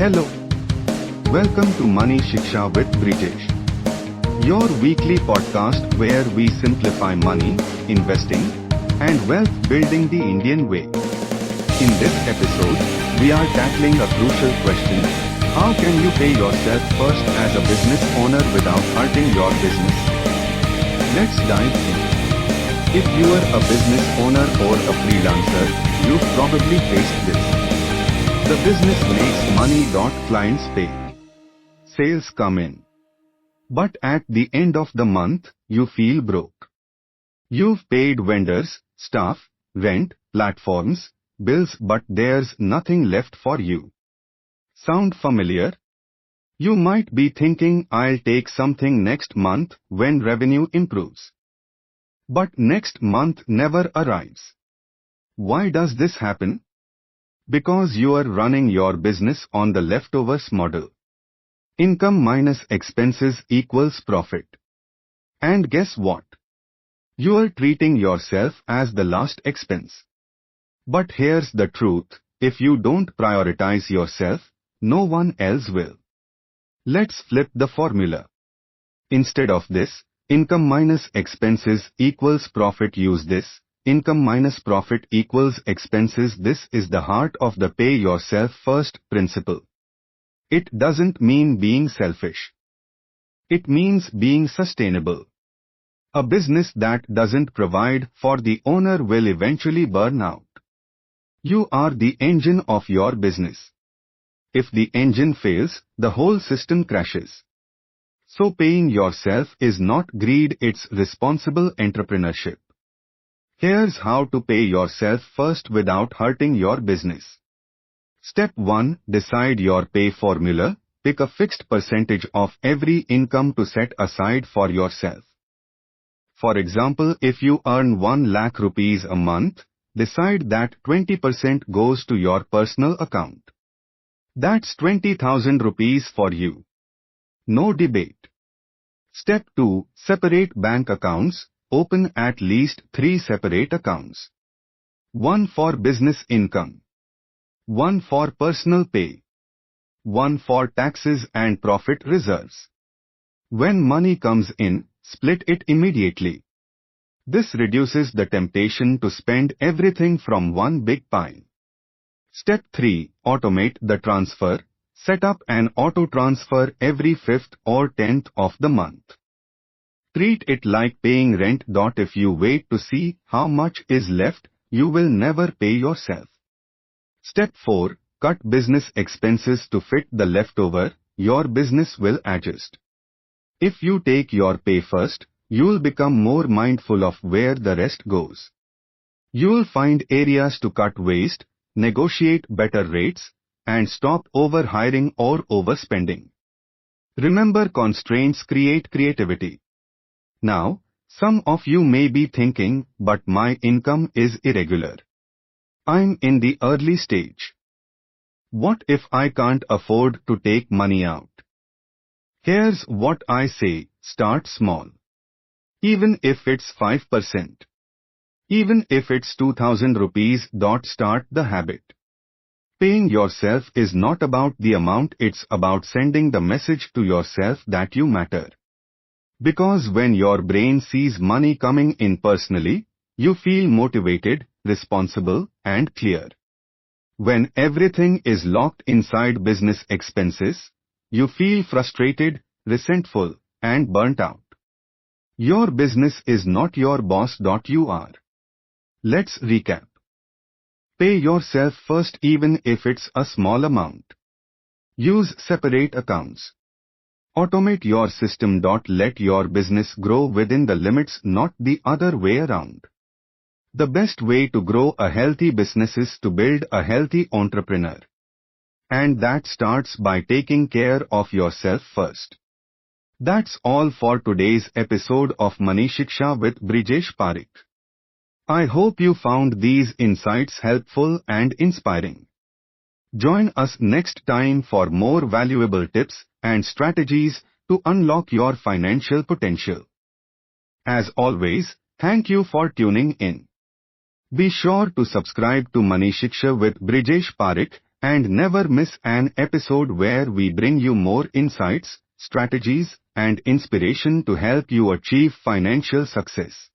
Hello. Welcome to Money Shiksha with Brijesh, your weekly podcast where we simplify money, investing, and wealth building the Indian way. In this episode, we are tackling a crucial question: how can you pay yourself first as a business owner without hurting your business? Let's dive in. If you are a business owner or a freelancer, you've probably faced this. The business makes money. Clients pay. Sales come in. But at the end of the month, you feel broke. You've paid vendors, staff, rent, platforms, bills, but there's nothing left for you. Sound familiar? You might be thinking, I'll take something next month when revenue improves. But next month never arrives. Why does this happen? Because you are running your business on the leftovers model. Income minus expenses equals profit. And guess what? You are treating yourself as the last expense. But here's the truth: if you don't prioritize yourself, no one else will. Let's flip the formula. Instead of this, income minus expenses equals profit, use this: income minus profit equals expenses. This is the heart of the pay yourself first principle. It doesn't mean being selfish. It means being sustainable. A business that doesn't provide for the owner will eventually burn out. You are the engine of your business. If the engine fails, the whole system crashes. So paying yourself is not greed, it's responsible entrepreneurship. Here's how to pay yourself first without hurting your business. Step 1. Decide your pay formula. Pick a fixed percentage of every income to set aside for yourself. For example, if you earn 1 lakh rupees a month, decide that 20% goes to your personal account. That's 20,000 rupees for you. No debate. Step 2. Separate bank accounts. Open at least 3 separate accounts. One for business income. One for personal pay. One for taxes and profit reserves. When money comes in, split it immediately. This reduces the temptation to spend everything from one big pile. Step 3. Automate the transfer. Set up an auto transfer every 5th or 10th of the month. Treat it like paying rent. If you wait to see how much is left, you will never pay yourself. Step 4. Cut business expenses to fit the leftover. Your business will adjust. If you take your pay first, you'll become more mindful of where the rest goes. You'll find areas to cut waste, negotiate better rates, and stop overhiring or overspending. Remember, constraints create creativity. Now, some of you may be thinking, but my income is irregular. I'm in the early stage. What if I can't afford to take money out? Here's what I say: start small. Even if it's 5%. Even if it's 2,000 rupees. Start the habit. Paying yourself is not about the amount, it's about sending the message to yourself that you matter. Because when your brain sees money coming in personally, you feel motivated, responsible, and clear. When everything is locked inside business expenses, you feel frustrated, resentful, and burnt out. Your business is not your boss. You are. Let's recap. Pay yourself first even if it's a small amount. Use separate accounts. Automate your system. Let your business grow within the limits, not the other way around. The best way to grow a healthy business is to build a healthy entrepreneur. And that starts by taking care of yourself first. That's all for today's episode of Money Shiksha with Brijesh Parekh. I hope you found these insights helpful and inspiring. Join us next time for more valuable tips and strategies to unlock your financial potential. As always, thank you for tuning in. Be sure to subscribe to Money Shiksha with Brijesh Parekh And never miss an episode where we bring you more insights, strategies, and inspiration to help you achieve financial success.